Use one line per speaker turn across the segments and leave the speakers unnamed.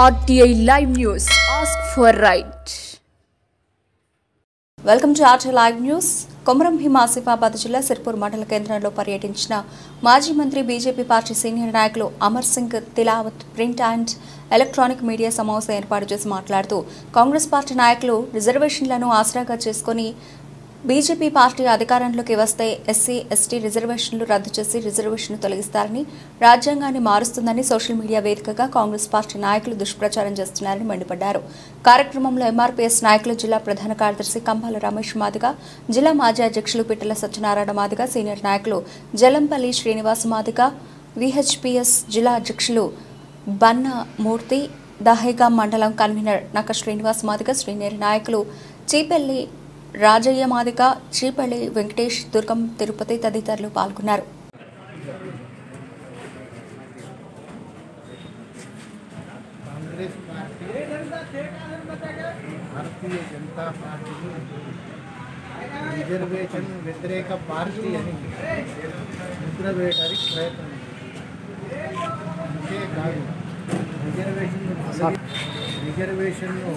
RTI Live News. Ask for right.
Welcome to RTI Live News. Komaram Bheem Asifabad జిల్లా సిర్పూర్ మండల కేంద్రంలో పర్యటించిన మాజీ మంత్రి బీజేపీ పార్టీ సీనియర్ నాయకులు Amar Singh Tilawat print and electronic media సమావేశం ఏర్పాటు చేసి మాట్లాడుతూ కాంగ్రెస్ పార్టీ నాయకులు రిజర్వేషన్లను ఆసరాగా చేసుకుని బీజేపీ పార్టీ అధికారంలోకి వస్తే ఎస్సీ ఎస్టీ రిజర్వేషన్లు రద్దు చేసి రిజర్వేషన్లు తొలగిస్తారని రాజ్యాంగాన్ని మారుస్తుందని సోషల్ మీడియా వేదికగా కాంగ్రెస్ పార్టీ నాయకులు దుష్ప్రచారం చేస్తున్నారని మండిపడ్డారు. కార్యక్రమంలో ఎంఆర్పీఎస్ నాయకులు జిల్లా ప్రధాన కార్యదర్శి కంబాల రమేష్ మాదిగ, జిల్లా మాజీ అధ్యక్షులు పిట్టల సత్యనారాయణ మాదిగ, సీనియర్ నాయకులు జలంపల్లి శ్రీనివాస మాదిగ, విహెచ్పిఎస్ జిల్లా అధ్యక్షులు బన్న మూర్తి, దహేగా మండలం కన్వీనర్ నక్క శ్రీనివాస మాదిగ, సీనియర్ నాయకులు చీపెల్లి రాజయ్య మాదిక, చీపల్లి వెంకటేష్, దుర్గం తిరుపతి తదితరులు పాల్గొన్నారు.
Congress party Bharatiya Janata party reservation వ్యతిరేక పార్టీ అని ముద్ర వేయడానికి ప్రయత్నం. అంతేకాదు రిజర్వేషన్ను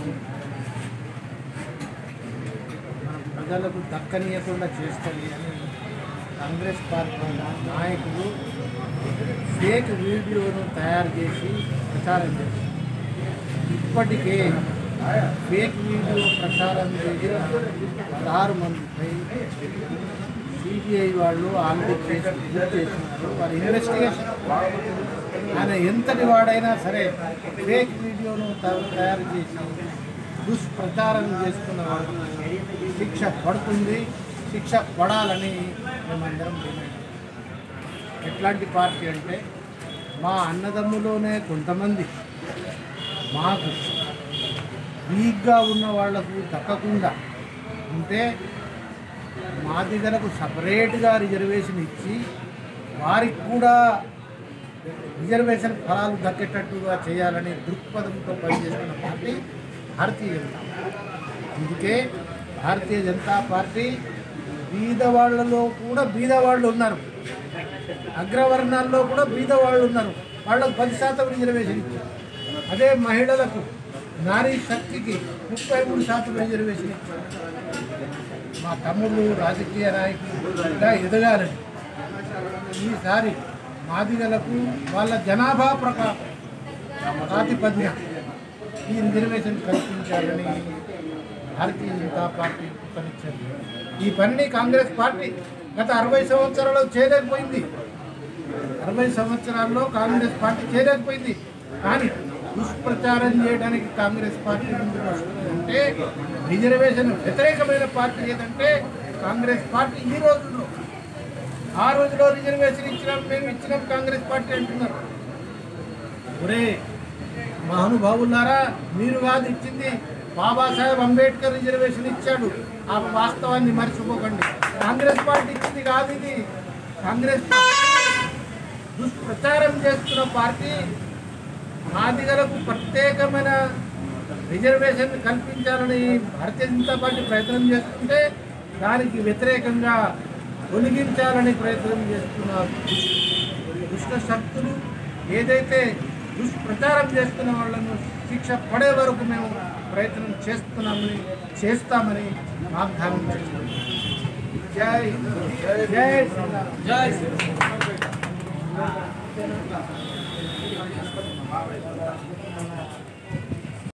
ప్రజలకు దక్కనీయకుండా చేస్తుంది అని కాంగ్రెస్ పార్టీ నాయకులు ఫేక్ వీడియోను తయారు చేసి ప్రచారం చేశారు. ఇప్పటికే ఫేక్ వీడియో ప్రచారం చేసిన 16 మందిపై సిబిఐ వాళ్ళు ఆల్రెడీ కేసు చేసినారు. వారి ఇన్వెస్టిగేషన్ ఆయన ఎంతటి వాడైనా సరే ఫేక్ వీడియోను తయారు చేసి దుష్ప్రచారం చేసుకున్న వాళ్ళకి శిక్ష పడుతుంది, శిక్ష పడాలని మేమందరం డిమాండ్. ఎట్లాంటి పార్టీ అంటే మా అన్నదమ్ములోనే కొంతమంది మాకు వీక్గా ఉన్న వాళ్లకు దక్కకుండా ఉంటే మా దగ్గరకు సపరేట్గా రిజర్వేషన్ ఇచ్చి వారికి కూడా రిజర్వేషన్ ఫలాలు దక్కేటట్టుగా చేయాలని దృక్పథంతో పనిచేస్తున్న పార్టీ భారతీయ జనతా పార్టీ. అందుకే భారతీయ జనతా పార్టీ బీదవాళ్లలో కూడా బీదవాళ్ళు ఉన్నారు, అగ్రవర్ణాల్లో కూడా బీదవాళ్ళు ఉన్నారు. వాళ్ళకు 10% రిజర్వేషన్ ఇచ్చారు. అదే మహిళలకు నారీ శక్తికి 33% రిజర్వేషన్ ఇచ్చారు. మా తమ్ముళ్ళు రాజకీయ నాయకులుగా ఎదగాలని ఈసారి మాదిగలకు వాళ్ళ జనాభా ప్రాతిపదికన ఈ రిజర్వేషన్ కల్పించాలని భారతీయ జనతా పార్టీ పిలుపునిచ్చింది. ఈ పనిని కాంగ్రెస్ పార్టీ గత 60 సంవత్సరాల్లో చేయలేకపోయింది. 60 సంవత్సరాల్లో కాంగ్రెస్ పార్టీ చేయలేకపోయింది. కానీ దుష్ప్రచారం చేయడానికి కాంగ్రెస్ పార్టీ ముందుకు వస్తుందంటే రిజర్వేషన్ వ్యతిరేకమైన పార్టీ ఏదంటే కాంగ్రెస్ పార్టీ. ఈ రోజుల్లో ఆ రోజులో రిజర్వేషన్ ఇచ్చినాం, మేము ఇచ్చినాం కాంగ్రెస్ పార్టీ అంటున్నారు. ఒరే మహానుభావులారా, మీరు కాదు ఇచ్చింది, బాబాసాహెబ్ అంబేద్కర్ రిజర్వేషన్ ఇచ్చాడు. ఆ వాస్తవాన్ని మర్చిపోకండి. కాంగ్రెస్ పార్టీ ఇచ్చింది కాదు ఇది. కాంగ్రెస్ దుష్ప్రచారం చేస్తున్న పార్టీ. మాదిగలకు ప్రత్యేకమైన రిజర్వేషన్ కల్పించాలని భారతీయ జనతా పార్టీ ప్రయత్నం చేస్తుంటే దానికి వ్యతిరేకంగా తొలగించాలని ప్రయత్నం చేస్తున్న దుష్ట శక్తులు ఏదైతే దుష్ప్రచారం చేస్తున్న వాళ్ళను శిక్ష పడే వరకు మేము ప్రయత్నం చేస్తామని వాగ్దానం చేస్తున్నాం. జై జై జై శ్రీరామ్.